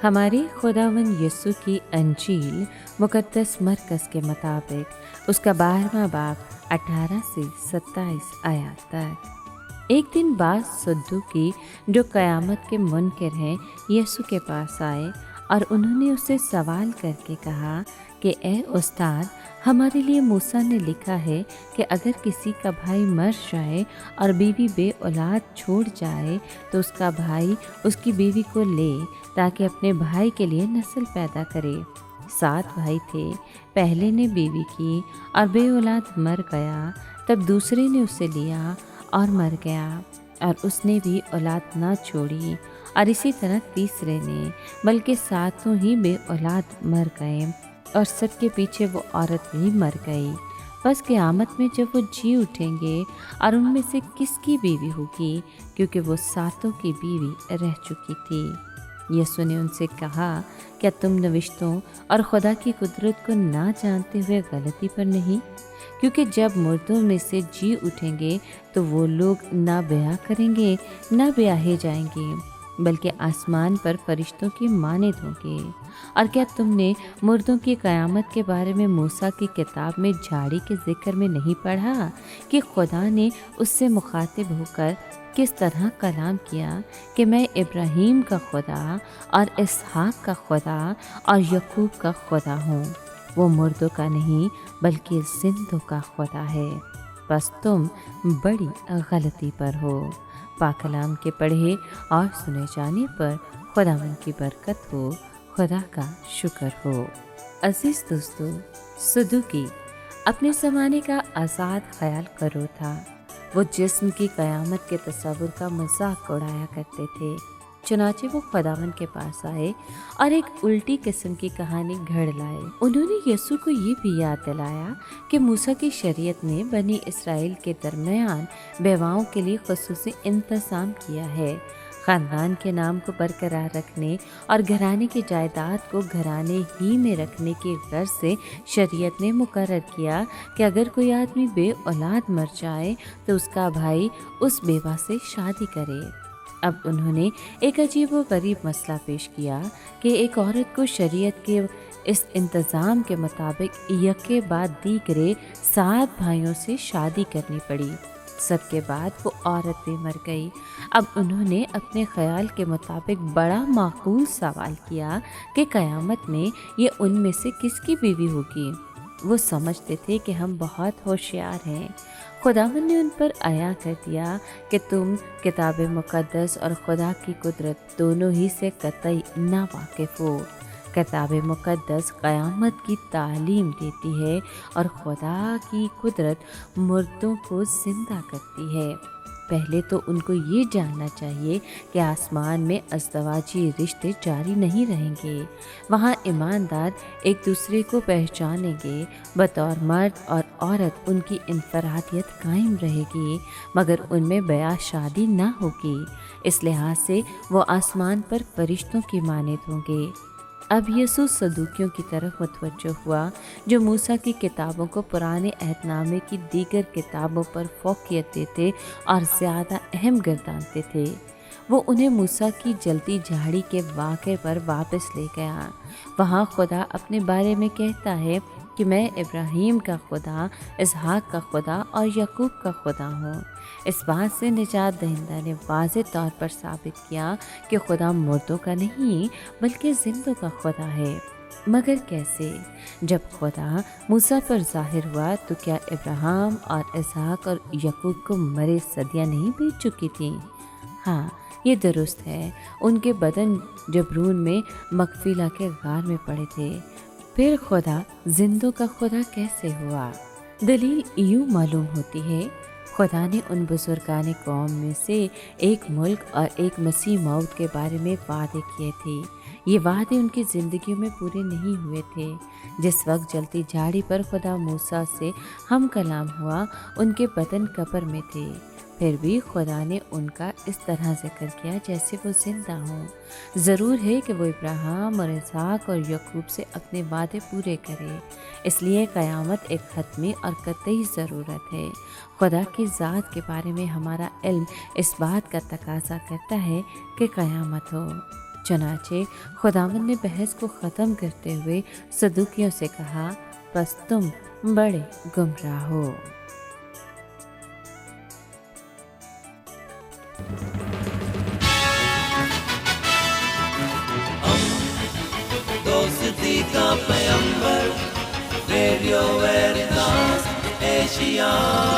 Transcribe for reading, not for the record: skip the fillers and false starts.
ہمارے خداوند یسوع کی انجیل مقدس مرکز کے مطابق اس کا 12واں باب 18 سے 27 آیات تک۔ ایک دن بعض صدوقی جو قیامت کے منکر ہیں یسوع کے پاس آئے اور انہوں نے اسے سوال کر کے کہا کہ اے استاد، ہمارے لیے موسیٰ نے لکھا ہے کہ اگر کسی کا بھائی مر جائے اور بیوی بے اولاد چھوڑ جائے تو اس کا بھائی اس کی بیوی کو لے تاکہ اپنے بھائی کے لیے نسل پیدا کرے۔ 7 بھائی تھے، پہلے نے بیوی کی اور بے اولاد مر گیا، تب دوسرے نے اسے لیا اور مر گیا اور اس نے بھی اولاد نہ چھوڑی، اور اسی طرح تیسرے نے، بلکہ 7 ہی بے اولاد مر گئے اور سب کے پیچھے وہ عورت بھی مر گئی۔ بس قیامت میں جب وہ جی اٹھیں گے اور ان میں سے کس کی بیوی ہوگی، کیونکہ وہ 7 کی بیوی رہ چکی تھی۔ یسوع نے ان سے کہا، کیا تم نوشتوں اور خدا کی قدرت کو نہ جانتے ہوئے غلطی پر نہیں؟ کیونکہ جب مردوں میں سے جی اٹھیں گے تو وہ لوگ نہ بیاہ کریں گے نہ بیاہے جائیں گے، بلکہ آسمان پر فرشتوں کی مانند ہوں گے۔ اور کیا تم نے مردوں کی قیامت کے بارے میں موسیٰ کی کتاب میں جھاڑی کے ذکر میں نہیں پڑھا کہ خدا نے اس سے مخاطب ہو کر کس طرح کلام کیا کہ میں ابراہیم کا خدا اور اسحاق کا خدا اور یعقوب کا خدا ہوں، وہ مردوں کا نہیں بلکہ زندوں کا خدا ہے۔ بس تم بڑی غلطی پر ہو۔ پاک کلام کے پڑھے اور سنے جانے پر خداوند کی برکت ہو، خدا کا شکر ہو۔ عزیز دوستو، صدوقی اپنے زمانے کا آزاد خیال کرو تھا۔ وہ جسم کی قیامت کے تصور کا مذاق اڑایا کرتے تھے۔ چنانچہ وہ خداوند کے پاس آئے اور ایک الٹی قسم کی کہانی گھڑ لائے۔ انہوں نے یسوع کو یہ بھی یاد دلایا کہ موسیٰ کی شریعت نے بنی اسرائیل کے درمیان بیواؤں کے لیے خصوصی انتظام کیا ہے۔ خاندان کے نام کو برقرار رکھنے اور گھرانے کی جائیداد کو گھرانے ہی میں رکھنے کی غرض سے شریعت نے مقرر کیا کہ اگر کوئی آدمی بے اولاد مر جائے تو اس کا بھائی اس بیوہ سے شادی کرے۔ اب انہوں نے ایک عجیب و غریب مسئلہ پیش کیا کہ ایک عورت کو شریعت کے اس انتظام کے مطابق یکے بعد دیگرے 7 بھائیوں سے شادی کرنی پڑی۔ سب کے بعد وہ عورت بھی مر گئی۔ اب انہوں نے اپنے خیال کے مطابق بڑا معقول سوال کیا کہ قیامت میں یہ ان میں سے کس کی بیوی ہوگی۔ وہ سمجھتے تھے کہ ہم بہت ہوشیار ہیں۔ خداوند نے ان پر عیاں کر دیا کہ تم کتاب مقدس اور خدا کی قدرت دونوں ہی سے قطعی نا واقف ہو۔ کتاب مقدس قیامت کی تعلیم دیتی ہے اور خدا کی قدرت مردوں کو زندہ کرتی ہے۔ پہلے تو ان کو یہ جاننا چاہیے کہ آسمان میں ازدواجی رشتے جاری نہیں رہیں گے۔ وہاں ایماندار ایک دوسرے کو پہچانیں گے۔ بطور مرد اور عورت ان کی انفرادیت قائم رہے گی، مگر ان میں بیاہ شادی نہ ہوگی۔ اس لحاظ سے وہ آسمان پر فرشتوں کی مانند ہوں گے۔ اب یسوع صدوقیوں کی طرف متوجہ ہوا جو موسیٰ کی کتابوں کو پرانے عہد نامے کی دیگر کتابوں پر فوقیت دیتے اور زیادہ اہم گردانتے تھے۔ وہ انہیں موسیٰ کی جلتی جھاڑی کے واقعے پر واپس لے گیا۔ وہاں خدا اپنے بارے میں کہتا ہے کہ میں ابراہیم کا خدا، اسحاق کا خدا اور یعقوب کا خدا ہوں۔ اس بات سے نجات دہندہ نے واضح طور پر ثابت کیا کہ خدا مردوں کا نہیں بلکہ زندوں کا خدا ہے۔ مگر کیسے؟ جب خدا موسیٰ پر ظاہر ہوا تو کیا ابراہیم اور اسحاق اور یعقوب کو مرے صدیاں نہیں بیت چکی تھیں؟ ہاں، یہ درست ہے۔ ان کے بدن جبرون میں مغفیلہ کے غار میں پڑے تھے۔ پھر خدا زندوں کا خدا کیسے ہوا؟ دلیل یوں معلوم ہوتی ہے، خدا نے ان بزرگان قوم میں سے ایک ملک اور ایک مسیح موت کے بارے میں وعدے کیے تھے۔ یہ وعدے ان کی زندگیوں میں پورے نہیں ہوئے تھے۔ جس وقت جلتی جھاڑی پر خدا موسیٰ سے ہم کلام ہوا، ان کے بدن قبر میں تھے۔ پھر بھی خدا نے ان کا اس طرح ذکر کیا جیسے وہ زندہ ہوں۔ ضرور ہے کہ وہ ابراہیم اور اسحاق اور یعقوب سے اپنے وعدے پورے کرے۔ اس لیے قیامت ایک حتمی اور قطعی ضرورت ہے۔ خدا کی ذات کے بارے میں ہمارا علم اس بات کا تقاضا کرتا ہے کہ قیامت ہو۔ چنانچہ خداوند نے بحث کو ختم کرتے ہوئے صدوقیوں سے کہا، بس تم بڑے گمراہ ہو۔ دوستی کا پیمبر، ریڈیو ویریتاس ایشیا۔